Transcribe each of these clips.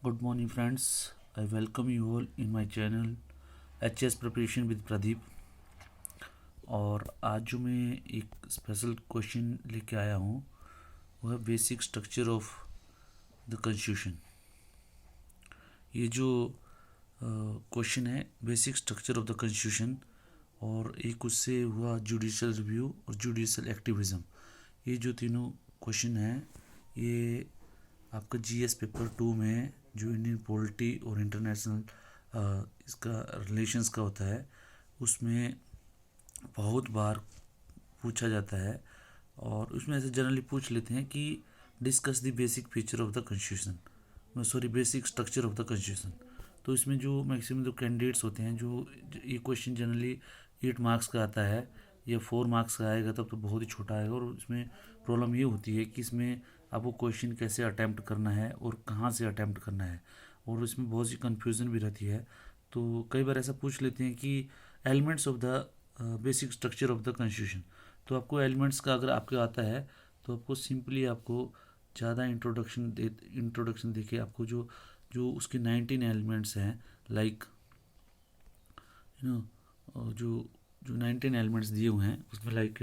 Good morning, friends. I welcome you all in my channel HS Preparation with Pradeep. और आज जो मैं एक स्पेशल क्वेश्चन लेके आया हूँ वो है basic structure of the constitution. ये जो क्वेश्चन है basic structure of the constitution, और एक उससे हुआ जुडिशल रिव्यू और जुडिशल एक्टिविज़म। ये जो तीनों क्वेश्चन हैं ये आपका जीएस पेपर 2 में जो इंडियन पॉलिटी और इंटरनेशनल इसका रिलेशंस का होता है उसमें बहुत बार पूछा जाता है। और उसमें ऐसे जनरली पूछ लेते हैं कि discuss the basic feature of the constitution, sorry basic structure of the constitution. तो इसमें जो मैक्सिमम जो कैंडिडेट्स होते हैं, जो ये क्वेश्चन जनरली 8 मार्क्स का आता है या 4 मार्क्स का आएगा तब तो बहुत ही छोटा आएगा। और इसमें प्रॉब्लम ये होती है कि इसमें आपको क्वेश्चन कैसे अटैम्प्ट करना है और कहाँ से अटैम्प्ट करना है, और इसमें बहुत सी कन्फ्यूज़न भी रहती है। तो कई बार ऐसा पूछ लेते हैं कि elements of the basic structure of the constitution. तो आपको एलिमेंट्स का अगर आपके आता है तो आपको सिंपली आपको ज़्यादा इंट्रोडक्शन देके आपको जो जो उसके 19 एलिमेंट्स हैं, लाइक जो जो 19 एलिमेंट्स दिए हुए हैं उसमें like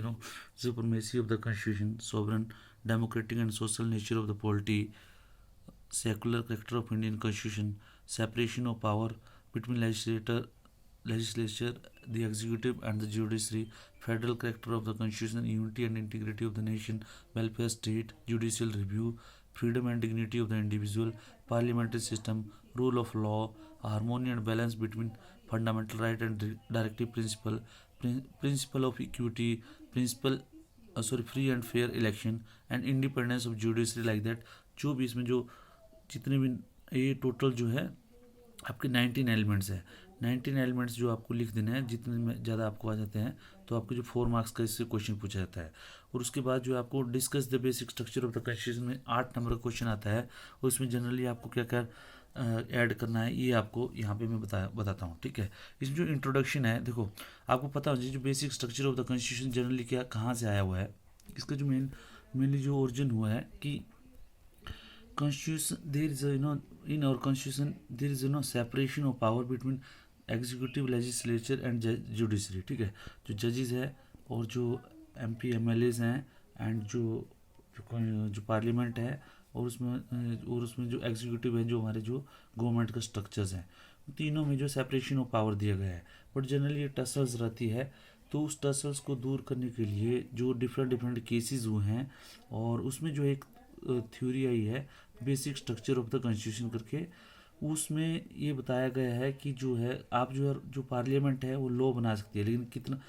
supremacy of the constitution, sovereign democratic and social nature of the polity, secular character of Indian constitution, separation of power between legislature, the executive and the judiciary, federal character of the constitution, unity and integrity of the nation, welfare state, judicial review, freedom and dignity of the individual, parliamentary system, rule of law, harmony and balance between fundamental right and directive principle, principle of equity, free and fair election and independence of judiciary, like that। जो भी इसमें जो जितने भी ये total जो है आपके 19 एलिमेंट्स है। 19 एलिमेंट्स जो आपको लिख देने हैं, जितने में ज़्यादा आपको आ जाते हैं तो आपको जो 4 मार्क्स का इससे क्वेश्चन पूछा जाता है। और उसके बाद जो आपको discuss the basic structure of the constitution में 8 नंबर का क्वेश्चन आता है। उसमें जनरली आपको क्या क्या ऐड करना है ये आपको यहाँ पे मैं बताता हूँ, ठीक है। इसमें जो इंट्रोडक्शन है, देखो आपको पता होना चाहिए जो basic structure of the constitution generally क्या कहाँ से आया हुआ है। इसका जो मेनली जो ओरिजिन हुआ है कि constitution, there is in our constitution there is separation of power between executive, legislature and judiciary, ठीक है। जो जजेस है और जो एमपी एमएलएज हैं एंड जो पार्लियामेंट है, और उसमें जो एग्जीक्यूटिव है, जो हमारे जो गवर्नमेंट का स्ट्रक्चर्स हैं, तीनों में जो सेपरेशन ऑफ पावर दिया गया है। बट जनरली ये टसल्स रहती है, तो उस टसल्स को दूर करने के लिए जो डिफरेंट केसेस हुए हैं, और उसमें जो एक थ्योरी आई है basic structure of the constitution करके, उसमें ये बताया गया है कि जो है आप जो पार्लियामेंट है वो लॉ बना सकती है, लेकिन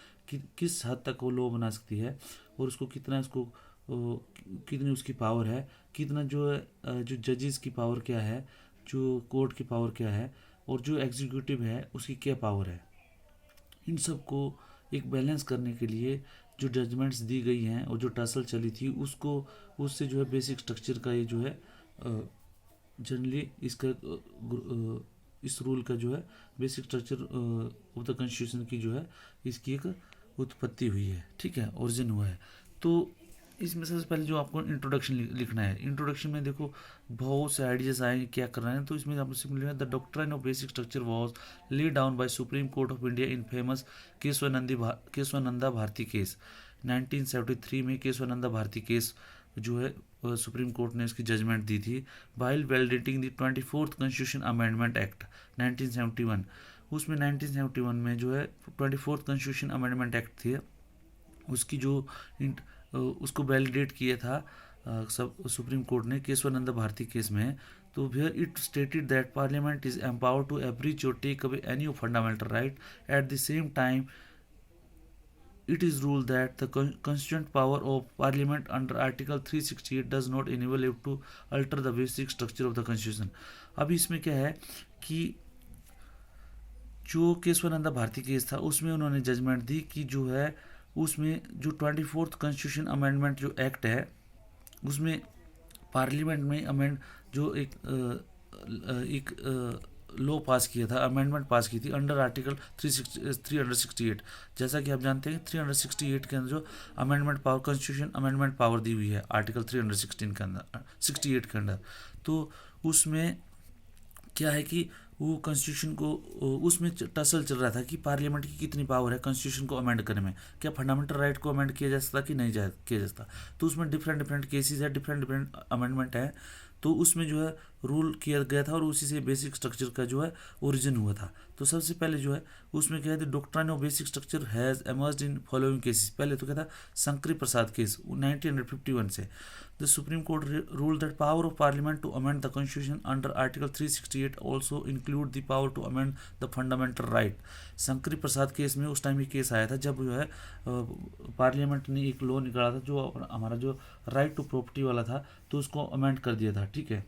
किस हद तक वो लॉ बना सकती है, और उसको कितनी उसकी पावर है, कितना जो है जो जजेस की पावर क्या है, जो कोर्ट की पावर क्या है, और जो एग्जीक्यूटिव है उसकी क्या पावर है। इन सब को एक बैलेंस करने के लिए जो जजमेंट्स दी गई हैं और जो टसल चली थी उससे जो है बेसिक स्ट्रक्चर का ये जो है जनरली इसका इस रूल का जो है basic structure of the constitution की जो है इसकी एक उत्पत्ति हुई है, ठीक है, ओरिजिन हुआ है। तो इसमें सबसे पहले जो आपको इंट्रोडक्शन लिखना है। इंट्रोडक्शन में देखो बहुत से आइडियाज आए क्या करना है, तो इसमें आपको simply the doctrine of basic structure was laid down by Supreme Court of India in famous Keshavananda Bharati case. 1973 में केशवानंदा भारती केस जो है सुप्रीम कोर्ट ने इसकी जजमेंट दी थी। While validating the 24th constitution amendment act 1971। उसमें 1971 में जो है 24th कॉन्स्टिट्यूशन अमेंडमेंट एक्ट थे, उसकी जो उसको वैलिडेट किया था सब सुप्रीम कोर्ट ने केशवानंदा भारती केस में। तो where it stated that parliament is empowered to abridge or take away any fundamental right at the same time it is ruled that the constituent power of parliament under article 368 does not enable it to alter the basic structure of the constitution। अभी इसमें क्या है कि जो Kesavananda Bharati case था उसमें उन्होंने judgement दी कि जो है उसमें जो 24th कॉन्स्टिट्यूशन अमेंडमेंट जो एक्ट है उसमें पार्लियामेंट में अमेंड जो एक लॉ पास किया था, अमेंडमेंट पास की थी अंडर आर्टिकल 368। जैसा कि आप जानते हैं 368 के अंदर जो amendment power constitution amendment power दी हुई है आर्टिकल 316 के अंदर 68 के अंदर। तो उसमें क्या है कि वो कॉन्स्टिट्यूशन को उसमें टसल चल रहा था कि पार्लियामेंट की कितनी पावर है कॉन्स्टिट्यूशन को अमेंड करने में, क्या फंडामेंटल राइट को अमेंड किया जा सकता कि नहीं किया जा सकता। तो उसमें डिफरेंट डिफरेंट केसेस है, डिफरेंट डिफरेंट अमेंडमेंट है। तो उसमें जो है रूल किया गया था और उसी से बेसिक स्ट्रक्चर का जो है ओरिजिन हुआ था। तो सबसे पहले जो है उसमें क्या है, doctrine of basic structure has emerged in following cases. पहले तो क्या था, शंकरी प्रसाद केस 1951 से। The Supreme Court ruled that power of Parliament to amend the Constitution under Article 368 also include the power to amend the fundamental right। Shankari Prasad case में उस time ये case आया था जब जो है पार्लियामेंट ने एक लॉ निकाला था जो हमारा जो राइट टू प्रॉपर्टी वाला था, तो उसको अमेंड कर दिया था। ठीक है,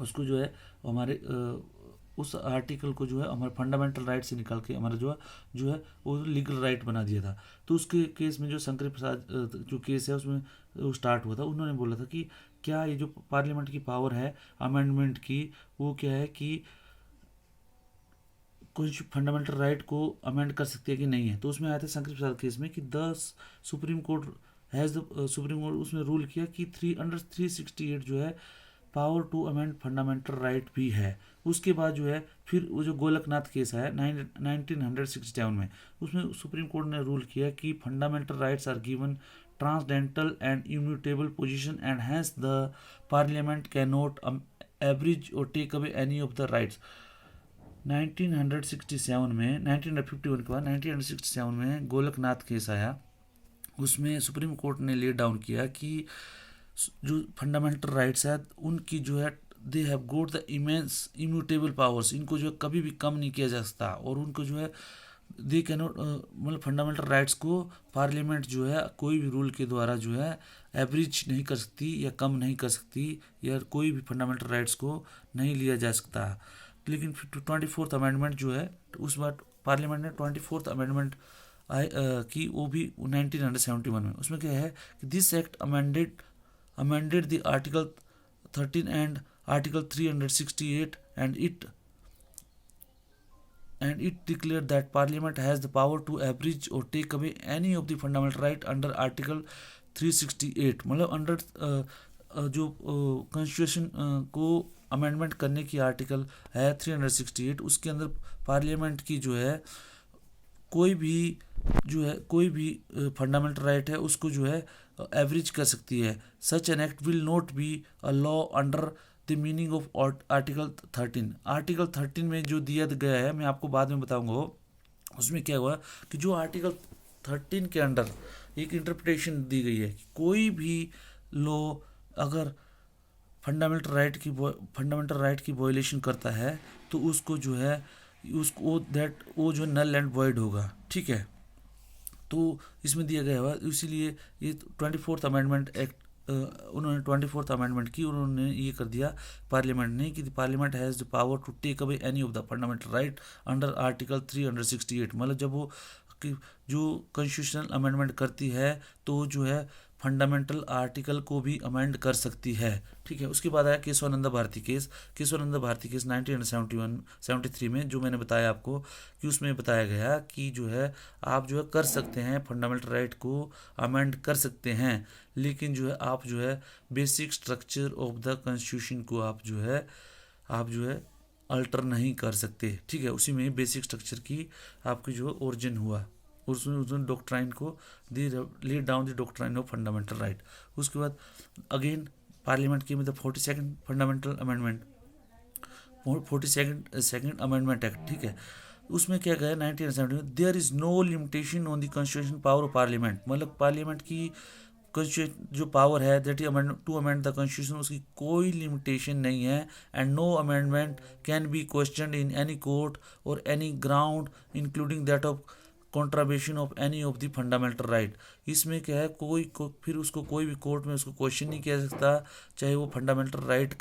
उसको जो है हमारे उस आर्टिकल को जो है हमारे फंडामेंटल राइट से निकाल के हमारा जो है वो लीगल राइट बना दिया था। तो उसके केस में जो शंकर प्रसाद जो केस है उसमें वो स्टार्ट हुआ था। उन्होंने बोला था कि क्या ये जो पार्लियामेंट की पावर है अमेंडमेंट की, वो क्या है कि कुछ फंडामेंटल राइट को अमेंड कर सकती है कि नहीं है। तो उसमें आया था शंकर प्रसाद केस में कि सुप्रीम कोर्ट सुप्रीम कोर्ट उसमें रूल किया कि 368 जो है power to amend fundamental right भी है। उसके बाद जो है फिर वो जो गोलकनाथ केस है 1967 में, उसमें सुप्रीम कोर्ट ने रूल किया कि fundamental rights are given transcendental and immutable position and hence the parliament can not abridge or take away any of the rights. 1967 में 1951 के बाद 1967 में गोलकनाथ केस आया। उसमें सुप्रीम कोर्ट ने ले डाउन किया कि जो फंडामेंटल राइट्स है उनकी जो है they have got the immense immutable powers, इनको जो है कभी भी कम नहीं किया जा सकता और उनको जो है दे कैनॉट मतलब फंडामेंटल राइट्स को पार्लियामेंट जो है कोई भी रूल के द्वारा जो है एवरेज नहीं कर सकती या कम नहीं कर सकती या कोई भी फंडामेंटल राइट्स को नहीं लिया जा सकता। लेकिन फिर 24th अमेंडमेंट जो है उस बार पार्लियामेंट ने 24th अमेंडमेंट की, वो भी 1971 में। उसमें क्या है कि this act amended the Article 13 and Article 368 and it declared that Parliament has the power to abridge or take away any of the fundamental right under Article 368। मतलब अंडर जो कॉन्स्टिट्यूशन को अमेंडमेंट करने की आर्टिकल है 368, उसके अंदर parliament की जो है कोई भी फंडामेंटल राइट है उसको जो है एवरेज कर सकती है। Such an act will not be a law under the meaning of article 13। Article 13 में जो दिया गया है मैं आपको बाद में बताऊंगा। उसमें क्या हुआ कि जो आर्टिकल 13 के अंडर एक इंटरप्रिटेशन दी गई है कि कोई भी लॉ अगर फंडामेंटल राइट की वायलेशन करता है तो उसको जो है वो जो नल एंड वॉइड होगा। ठीक है, तो इसमें दिया गया हुआ, इसीलिए ये 24th अमेंडमेंट एक्ट उन्होंने 24th अमेंडमेंट की, उन्होंने ये कर दिया पार्लियामेंट ने कि parliament has the power to take away any of the fundamental right under article 368। मतलब जब वो जो कॉन्स्टिट्यूशनल अमेंडमेंट करती है तो जो है फंडामेंटल आर्टिकल को भी अमेंड कर सकती है। ठीक है, उसके बाद आया केशवानंद भारती केस 1973 में, जो मैंने बताया आपको कि उसमें बताया गया कि जो है आप जो है कर सकते हैं फंडामेंटल राइट को अमेंड कर सकते हैं, लेकिन जो है आप जो है basic structure of the constitution को आप जो है अल्टर नहीं कर सकते। ठीक है, उसी में बेसिक स्ट्रक्चर की आपकी जो ओरिजिन हुआ, उसमें डॉक्ट्राइन को lay down the doctrine of fundamental right. उसके बाद अगेन पार्लियामेंट की मतलब 42nd fundamental amendment 42nd amendment act. ठीक है, उसमें क्या गया 1970 में, there is no limitation on the constitution power of parliament. मतलब पार्लियामेंट की कॉन्स्टिट्यूशन जो पावर है that to amend the constitution, उसकी कोई लिमिटेशन नहीं है। And no amendment can be questioned in any court or any ground including that of contravention of any of the fundamental right. इसमें क्या है फिर उसको कोई भी कोर्ट में उसको क्वेश्चन नहीं किया सकता, चाहे वो फंडामेंटल राइट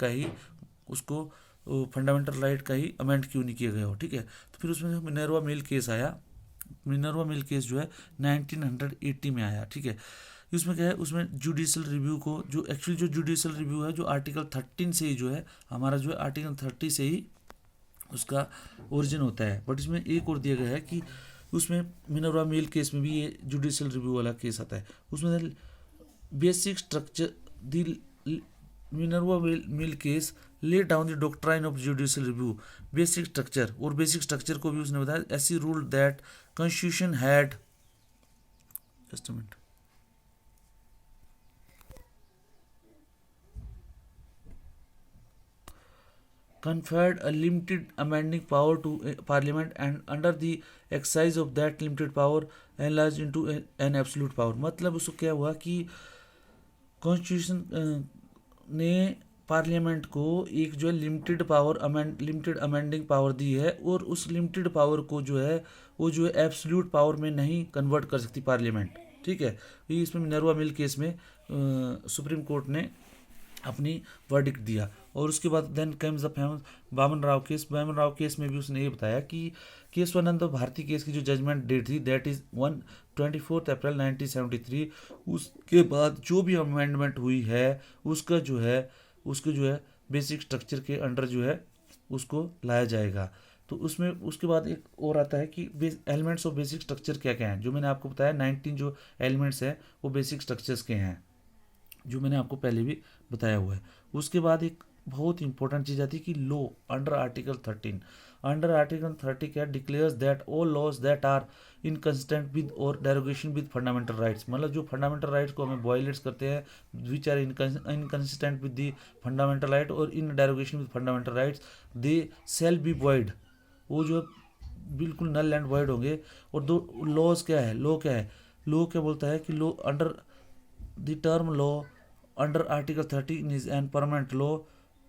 का ही अमेंड क्यों नहीं किया गया हो। ठीक है, तो फिर उसमें जो मिनर्वा मिल केस आया, मिनर्वा मिल केस जो है 1980 में आया। ठीक है, उसमें क्या है, उसमें जुडिशल रिव्यू को जो जुडिशल रिव्यू है जो आर्टिकल 13 से ही जो है हमारा जो है आर्टिकल 30 से ही उसका ओरिजिन होता है। बट इसमें एक और दिया गया है कि उसमें मिनर्वा मिल केस में भी ये जुडिशल रिव्यू वाला केस आता है। उसमें basic structure the Minerva mill case lay down the doctrine of judicial review, basic structure, और बेसिक स्ट्रक्चर को भी उसने बताया, ऐसी rule that constitution had, just a minute, conferred a limited amending power to parliament and under the exercise of that limited power enlarged into an absolute power। मतलब उसको क्या हुआ कि कॉन्स्टिट्यूशन ने पार्लियामेंट को एक जो है लिमिटेड अमेंडिंग पावर दी है, और उस लिमिटेड पावर को जो है वो जो है एब्सोल्यूट पावर में नहीं कन्वर्ट कर सकती पार्लियामेंट। ठीक है, ये इसमें मिनर्वा मिल केस में सुप्रीम कोर्ट ने अपनी वर्डिक्ट दिया। और उसके बाद then comes the famous Baman Rao case. Baman Rao case में भी उसने ये बताया कि केशवानंद भारती केस की जो जजमेंट डेट थी दैट इज 24 अप्रैल 1973। उसके बाद जो भी अमेंडमेंट हुई है उसका जो है बेसिक स्ट्रक्चर के अंडर जो है उसको लाया जाएगा। तो उसमें उसके बाद एक और आता है कि एलिमेंट्स ऑफ बेसिक स्ट्रक्चर क्या क्या हैं। जो मैंने आपको बताया 19 जो एलिमेंट्स हैं वो बेसिक स्ट्रक्चर्स के हैं, जो मैंने आपको पहले भी बताया हुआ है। उसके बाद एक बहुत इंपॉर्टेंट चीज़ आती है कि law under article 13। Under article 30 क्या declares that all laws that are inconsistent with or derogation with fundamental rights. मतलब जो फंडामेंटल राइट्स को हमें वायलेट्स करते हैं, which are inconsistent with the fundamental right or in derogation with fundamental rights, they shall be void. वो जो बिल्कुल null and void होंगे। और दो लॉज क्या है, लॉ क्या है, लॉ क्या बोलता है कि law under the term law under article 13 is an permanent law.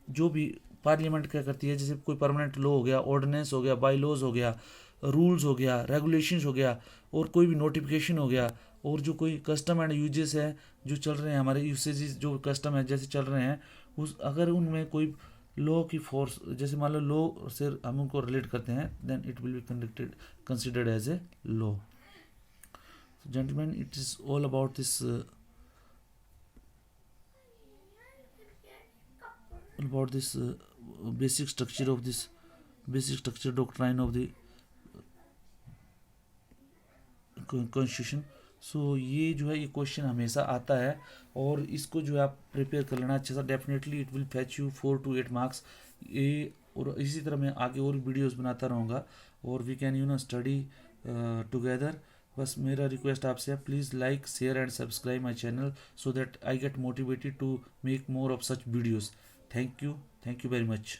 जो भी पार्लियामेंट क्या करती है, जैसे कोई परमानेंट लॉ हो गया, ऑर्डिनेंस हो गया, बाई लॉज हो गया, रूल्स हो गया, रेगुलेशंस हो गया, और कोई भी नोटिफिकेशन हो गया, और जो कोई कस्टम एंड यूजेस है जो चल रहे हैं हमारे यूसेज जो कस्टम है जैसे चल रहे हैं, उस अगर उनमें कोई लॉ की फोर्स, जैसे मान लो लॉ से हम उनको रिलेट करते हैं, then it will be considered as a law. Gentleman, it is all about this basic structure of this basic structure doctrine of the constitution. So ये जो है ये क्वेश्चन हमेशा आता है, और इसको जो है आप प्रिपेयर कर लेना अच्छे से, definitely it will fetch you 4 to 8 marks. ये और इसी तरह मैं आगे और वीडियोस बनाता रहूँगा, और वी कैन स्टडी टुगेदर। बस मेरा रिक्वेस्ट आपसे है, please like share and subscribe my channel so that I get motivated to make more of such videos. Thank you very much.